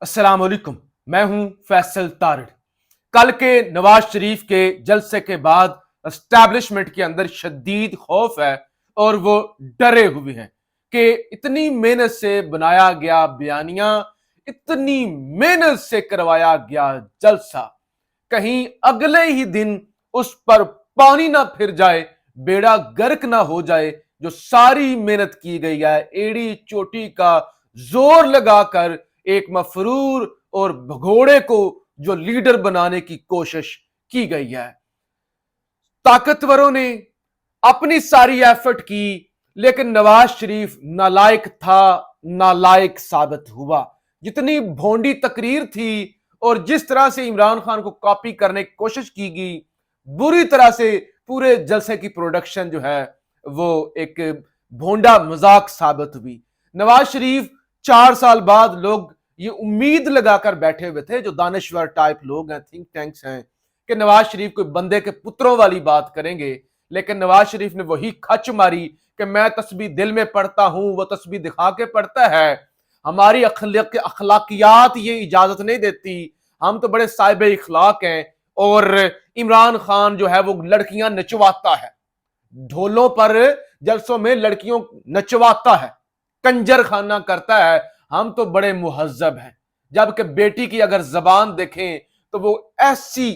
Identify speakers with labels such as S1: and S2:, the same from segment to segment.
S1: अस्सलाम वालेकुम। मैं हूं फैसल तारड़। कल के नवाज शरीफ के जलसे के बाद एस्टैब्लिशमेंट के अंदर शदीद खौफ है और वो डरे हुए हैं कि इतनी मेहनत से बनाया गया बयानिया, इतनी मेहनत से करवाया गया जलसा, कहीं अगले ही दिन उस पर पानी ना फिर जाए, बेड़ा गर्क ना हो जाए। जो सारी मेहनत की गई है, एड़ी चोटी का जोर लगाकर एक मफरूर और भगोड़े को जो लीडर बनाने की कोशिश की गई है, ताकतवरों ने अपनी सारी एफर्ट की, लेकिन नवाज शरीफ नालायक था, नालायक साबित हुआ। जितनी भोंडी तकरीर थी और जिस तरह से इमरान खान को कॉपी करने की कोशिश की गई, बुरी तरह से पूरे जलसे की प्रोडक्शन जो है वो एक भोंडा मजाक साबित हुई। नवाज शरीफ 4 साल बाद लोग ये उम्मीद लगाकर बैठे हुए थे, जो दानश्वर टाइप लोग हैं, थिंक टैंक्स हैं, कि नवाज शरीफ कोई बंदे के पुत्रों वाली बात करेंगे। लेकिन नवाज शरीफ ने वही खच मारी कि मैं तस्बीह दिल में पढ़ता हूं, वो तस्बीह दिखा के पढ़ता है। हमारी अखलाकियात ये इजाजत नहीं देती, हम तो बड़े साहिब इखलाक हैं। और इमरान खान जो है वो लड़कियां नचवाता है, ढोलों पर जलसों में लड़कियों नचवाता है, कंजर खाना करता है। हम तो बड़े मुहज्जब हैं। जबकि बेटी की अगर जबान देखें तो वो ऐसी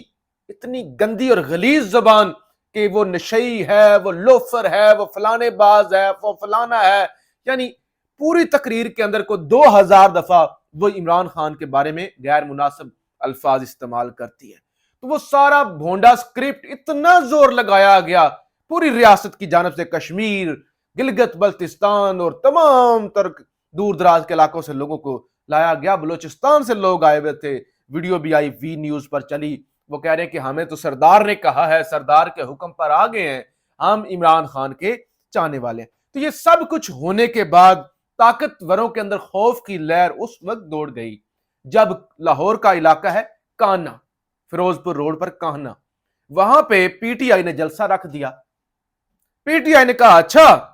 S1: इतनी गंदी और गलीज जबान कि वो नशई है, वो लोफर है, वो फलाने बाज है, वो फलाना है। यानी पूरी तकरीर के अंदर को 2000 दफा वो इमरान खान के बारे में गैर मुनासिब अल्फाज इस्तेमाल करती है। तो वो सारा भोंडा स्क्रिप्ट इतना जोर लगाया गया पूरी रियासत की जानब से, कश्मीर, गिलगित बल्तिस्तान और तमाम तर दूर दराज के इलाकों से लोगों को लाया गया। बलोचिस्तान से लोग आए हुए थे, वीडियो भी आई, वी न्यूज पर चली। वो कह रहे हैं कि हमें तो सरदार ने कहा है, सरदार के हुक्म पर आ गए हैं, हम इमरान खान के चाहने वाले हैं। तो ये सब कुछ होने के बाद ताकतवरों के अंदर खौफ की लहर उस वक्त दौड़ गई जब लाहौर का इलाका है कान्हा, फिरोजपुर रोड पर कान्हा, वहां पे पीटीआई ने जलसा रख दिया। पीटीआई ने कहा, अच्छा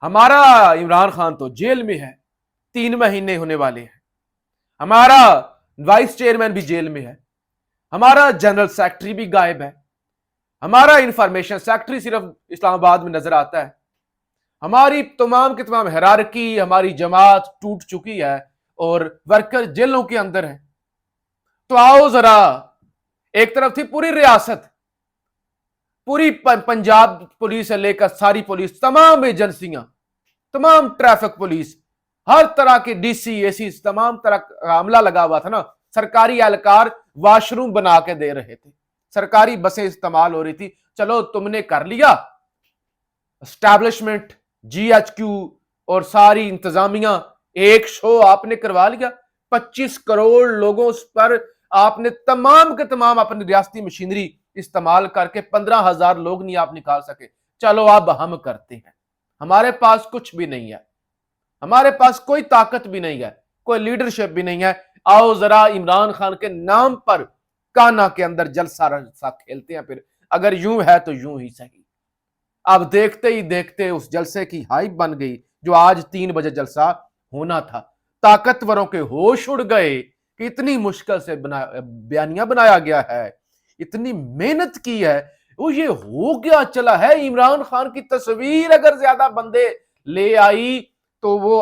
S1: हमारा इमरान खान तो जेल में है, 3 महीने होने वाले हैं, हमारा वाइस चेयरमैन भी जेल में है, हमारा जनरल सेक्रेटरी भी गायब है, हमारा इंफॉर्मेशन सेक्रेटरी सिर्फ इस्लामाबाद में नजर आता है, हमारी तमाम की तमाम हिरारकी, हमारी जमात टूट चुकी है और वर्कर जेलों के अंदर है। तो आओ जरा, एक तरफ थी पूरी रियासत, पूरी पंजाब पुलिस से लेकर सारी पुलिस, तमाम एजेंसियां, तमाम ट्रैफिक पुलिस, हर तरह के डीसी एसी, तमाम तरह का अमला लगा हुआ था ना। सरकारी एहलकार वॉशरूम बना के दे रहे थे, सरकारी बसें इस्तेमाल हो रही थी। चलो तुमने कर लिया, एस्टैब्लिशमेंट, जीएचक्यू और सारी इंतजामिया, एक शो आपने करवा लिया। 25 करोड़ लोगों पर आपने तमाम के तमाम अपनी रियासती मशीनरी इस्तेमाल करके 15,000 लोग नहीं आप निकाल सके। चलो अब हम करते हैं, हमारे पास कुछ भी नहीं है, हमारे पास कोई ताकत भी नहीं है, कोई लीडरशिप भी नहीं है। आओ जरा इमरान खान के नाम पर कान्हा के अंदर जलसा सा खेलते हैं, फिर अगर यूं है तो यूं ही सही। अब देखते ही देखते उस जलसे की हाइप बन गई, जो आज 3 बजे जलसा होना था। ताकतवरों के होश उड़ गए कि इतनी मुश्किल से बयानिया बनाया गया है, इतनी मेहनत की है, वो ये हो गया चला है। इमरान खान की तस्वीर अगर ज्यादा बंदे ले आई तो वो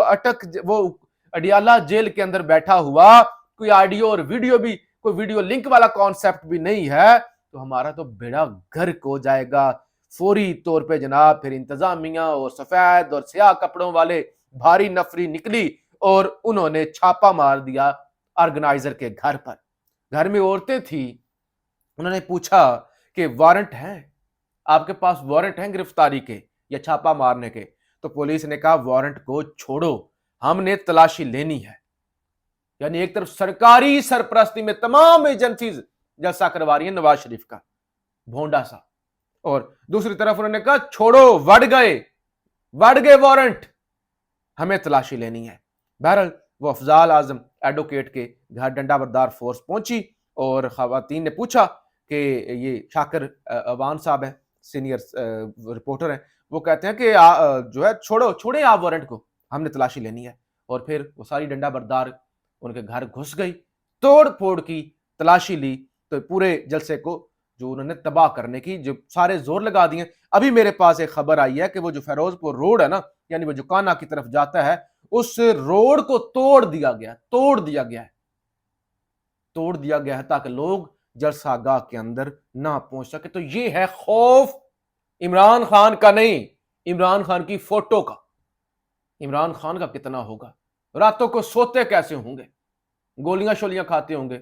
S1: अडियाला जेल के अंदर बैठा हुआ, कोई ऑडियो और वीडियो भी, कोई वीडियो लिंक वाला कॉन्सेप्ट भी नहीं है, तो हमारा तो बेड़ा गर्क हो जाएगा फौरी तौर पे जनाब। फिर इंतजामिया और सफेद और स्याह कपड़ों वाले भारी नफरी निकली और उन्होंने छापा मार दिया ऑर्गेनाइजर के घर पर। घर में औरतें थी, उन्होंने पूछा कि वारंट है, आपके पास वारंट है गिरफ्तारी के या छापा मारने के? तो पुलिस ने कहा वारंट को छोड़ो, हमने तलाशी लेनी है। यानी एक तरफ सरकारी सरपरस्ती में तमाम एजेंसीज जलसा करवा रही है नवाज शरीफ का, भोंडा सा, और दूसरी तरफ उन्होंने कहा छोड़ो, वड़ गए वारंट, हमें तलाशी लेनी है। बहरहाल वो अफजाल आजम एडवोकेट के घर डंडा बरदार फोर्स पहुंची और खवातीन ने पूछा कि ये शाकिर अवान साहब है, सीनियर रिपोर्टर हैं, वो कहते हैं कि जो है छोड़े आप वारंट को, हमने तलाशी लेनी है। और फिर वो सारी डंडा बरदार ان کے گھر گھس گئی, توڑ پھوڑ کی, تلاشی لی, تو پورے جلسے کو جو انہوں نے تباہ کرنے کی جو سارے زور لگا دیے. ابھی میرے پاس ایک خبر آئی ہے کہ وہ جو فیروز پور روڈ ہے نا, یعنی وہ جو کانا کی طرف جاتا ہے, اس روڈ کو توڑ دیا گیا ہے تاکہ لوگ جلسہ گاہ کے اندر نہ پہنچ سکے. تو یہ ہے خوف عمران خان کا نہیں, عمران خان کی فوٹو کا. عمران خان کا کتنا ہوگا, راتوں کو سوتے کیسے ہوں گے, گولیاں شولیاں کھاتے ہوں گے,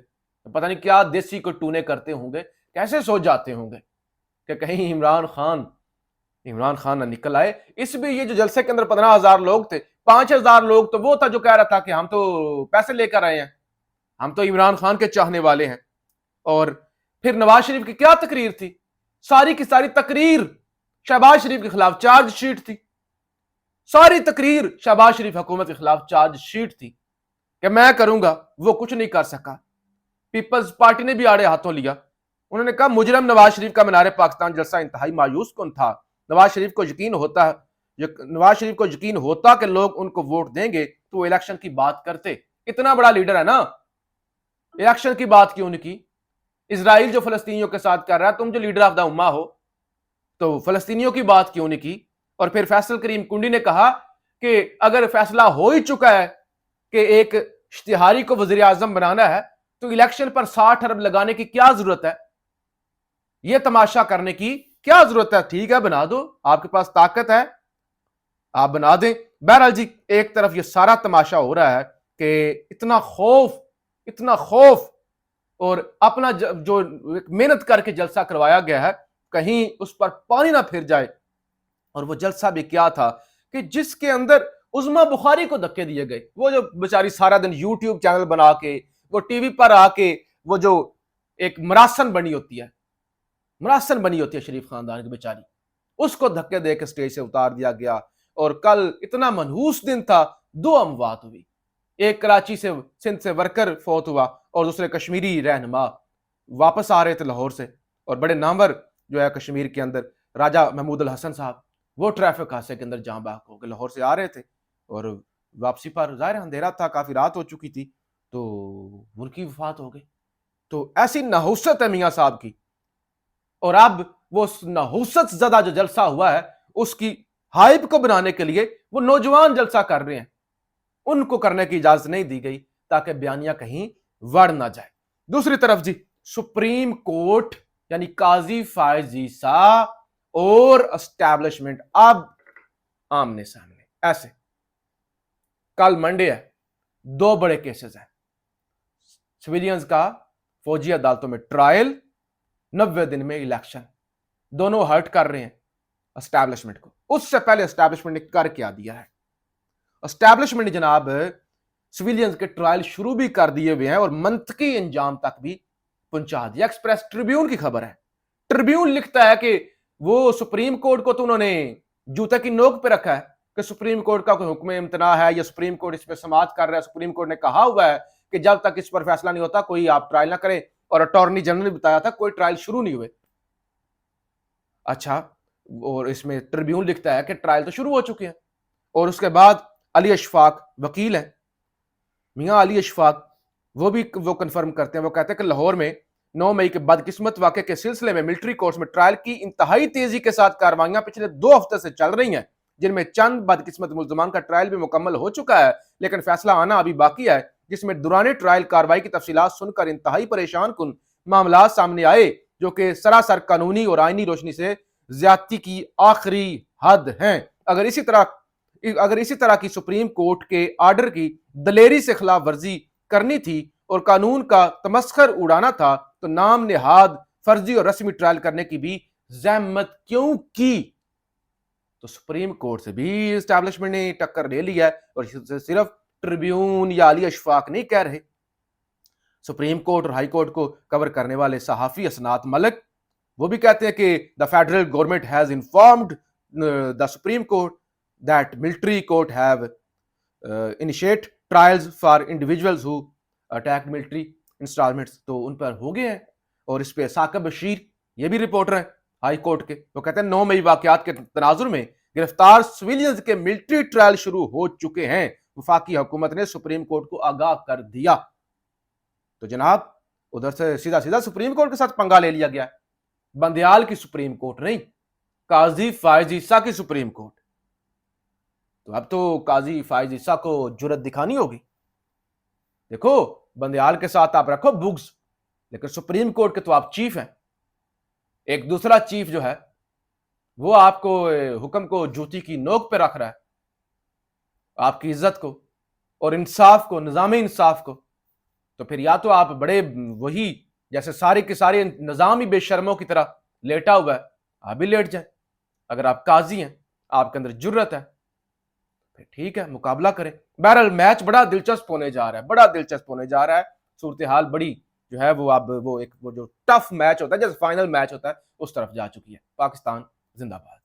S1: پتہ نہیں کیا دیسی کو ٹونے کرتے ہوں گے, کیسے سو جاتے ہوں گے کہ کہیں عمران خان نہ نکل آئے. اس بھی یہ جو جلسے کے اندر 15,000 لوگ تھے, 5,000 لوگ تو وہ تھا جو کہہ رہا تھا کہ ہم تو پیسے لے کر آئے ہیں, ہم تو عمران خان کے چاہنے والے ہیں. اور پھر نواز شریف کی کیا تقریر تھی, ساری کی ساری تقریر شہباز شریف کے خلاف چارج شیٹ تھی, ساری تقریر شہباز شریف حکومت کے خلاف چارج شیٹ تھی کہ میں کروں گا, وہ کچھ نہیں کر سکا. پیپلز پارٹی نے بھی آڑے ہاتھوں لیا, انہوں نے کہا مجرم نواز شریف کا مینار پاکستان جلسہ انتہائی مایوس کن تھا. نواز شریف کو یقین ہوتا کہ لوگ ان کو ووٹ دیں گے تو وہ الیکشن کی بات کرتے. اتنا بڑا لیڈر ہے نا, الیکشن کی بات کیوں نہیں کی؟ اسرائیل جو فلسطینیوں کے ساتھ کر رہا ہے, تم جو لیڈر آف دا امہ ہو تو فلسطینیوں کی بات کیوں نہیں کی؟ اور پھر فیصل کریم کنڈی نے کہا کہ اگر فیصلہ ہو ہی چکا ہے کہ ایک اشتہاری کو وزیر اعظم بنانا ہے تو الیکشن پر 60 ارب لگانے کی کیا ضرورت ہے, یہ تماشا کرنے کی کیا ضرورت ہے؟ ٹھیک ہے بنا دو, آپ کے پاس طاقت ہے, آپ بنا دیں. بہرحال جی, ایک طرف یہ سارا تماشا ہو رہا ہے کہ اتنا خوف اور اپنا جو محنت کر کے جلسہ کروایا گیا ہے کہیں اس پر پانی نہ پھر جائے. اور وہ جلسہ بھی کیا تھا کہ جس کے اندر عظما بخاری کو دھکے دیے گئے, وہ جو بیچاری سارا دن یوٹیوب چینل بنا کے وہ ٹی وی پر آ کے وہ جو ایک مراسن بنی ہوتی ہے شریف خاندان کی بیچاری, اس کو دھکے دے کے سٹیج سے اتار دیا گیا. اور کل اتنا منحوس دن تھا, 2 اموات ہوئی, ایک کراچی سے سندھ سے ورکر فوت ہوا اور دوسرے کشمیری رہنما واپس آ رہے تھے لاہور سے. اور بڑے نامور جو ہے کشمیر کے اندر راجہ محمود الحسن صاحب, وہ ٹریفک حادثے کے اندر جاں بحق ہو کے لاہور سے آ رہے تھے اور واپسی پر ظاہر اندھیرا تھا, کافی رات ہو چکی تھی, تو ان کی وفات ہو گئی. تو ایسی نحوست ہے میاں صاحب کی. اور اب وہ نحوست زدہ جو جلسہ ہوا ہے اس کی ہائپ کو بنانے کے لیے وہ نوجوان جلسہ کر رہے ہیں, ان کو کرنے کی اجازت نہیں دی گئی تاکہ بیانیہ کہیں وڑ نہ جائے. دوسری طرف جی, سپریم کورٹ یعنی قاضی فائز عیسیٰ اور اسٹیبلشمنٹ اب آمنے سامنے. ایسے کل منڈے ہے, 2 بڑے کیسز ہیں, سویلینز کا فوجی عدالتوں میں ٹرائل, 90 دن میں الیکشن, دونوں ہرٹ کر رہے ہیں اسٹیبلشمنٹ کو. اس سے پہلے اسٹیبلشمنٹ نے کر کیا دیا ہے, اسٹیبلشمنٹ جناب سویلینز کے ٹرائل شروع بھی کر دیے ہوئے ہیں اور منطقی انجام تک بھی پہنچا دیا. ایکسپریس ٹریبیون کی خبر ہے, ٹریبیون لکھتا ہے کہ وہ سپریم کورٹ کو تو انہوں نے جوتے کی نوک پہ رکھا ہے کہ سپریم کورٹ کا کوئی حکم امتناع ہے یا سپریم کورٹ اس پہ سماعت کر رہا ہے. سپریم کورٹ نے کہا ہوا ہے کہ جب تک اس پر فیصلہ نہیں ہوتا کوئی آپ ٹرائل نہ کریں, اور اٹارنی جنرل نے بتایا تھا کوئی ٹرائل شروع نہیں ہوئے. اچھا, اور اس میں ٹریبیون لکھتا ہے کہ ٹرائل تو شروع ہو چکے ہیں. اور اس کے بعد علی اشفاق وکیل ہیں, میاں علی اشفاق, وہ کنفرم کرتے ہیں, وہ کہتے ہیں کہ لاہور میں 9 مئی کے بدقسمت واقعے کے سلسلے میں ملٹری کورٹس میں ٹرائل کی انتہائی تیزی کے ساتھ کاروائیاں پچھلے 2 ہفتے سے چل رہی ہیں, جن میں چند بدقسمت ملزمان کا ٹرائل بھی مکمل ہو چکا ہے لیکن فیصلہ آنا ابھی باقی ہے, جس میں دوران ٹرائل کارروائی کی تفصیلات سن کر انتہائی پریشان کن معاملات سامنے آئے جو کہ سراسر قانونی اور آئینی روشنی سے زیادتی کی آخری حد ہیں. اگر اسی طرح کی سپریم کورٹ کے آرڈر کی دلیری سے خلاف ورزی کرنی تھی اور قانون کا تمسخر اڑانا تھا تو نام نہاد فرضی اور رسمی ٹرائل کرنے کی بھی زحمت کیوں کی؟ تو سپریم کورٹ سے بھی اسٹیبلشمنٹ نے ٹکر لے لی ہے, اور صرف ٹریبیون یا علی اشفاق نہیں کہہ رہے. سپریم کورٹ اور ہائی کورٹ کو کور کرنے والے صحافی اسنات ملک, وہ بھی کہتے ہیں کہ the federal government has informed the Supreme Court that military court have initiate trials for individuals who attacked military installments. تو ان پر ہو گئے ہیں. اور اس پہ ثاقب بشیر یہ بھی رپورٹر ہیں ہائی کورٹ کے, وہ کہتے ہیں 9 مئی واقعات کے تناظر میں گرفتار سویلینز کے ملٹری ٹرائل شروع ہو چکے ہیں. वफाकी हुकूमत ने सुप्रीम कोर्ट को आगाह कर दिया। तो जनाब उधर से सीधा सीधा सुप्रीम कोर्ट के साथ पंगा ले लिया गया। बंदयाल की सुप्रीम कोर्ट नहीं, काजी फायज ईसा की सुप्रीम कोर्ट। तो अब तो काजी फायज ईसा को जुर्रत दिखानी होगी। देखो, बंदयाल के साथ आप रखो बुग्स, लेकिन सुप्रीम कोर्ट के तो आप चीफ हैं। एक दूसरा चीफ जो है वो आपको हुक्म को जूती की नोक पे रख रहा है, आपकी इज्जत को और इंसाफ को, निजामी इंसाफ को। तो फिर या तो आप बड़े वही जैसे सारे के सारे निजाम ही बेशर्मों की तरह लेटा हुआ है, आप भी लेट जाए। अगर आप काजी हैं, आपके अंदर जुर्रत है, फिर ठीक है, मुकाबला करें। बहरहाल मैच बड़ा दिलचस्प होने जा रहा है, बड़ा दिलचस्प होने जा रहा है। सूरत हाल बड़ी जो है वो अब वो जो टफ मैच होता है, जैसे फाइनल मैच होता है, उस तरफ जा चुकी है। पाकिस्तान जिंदाबाद।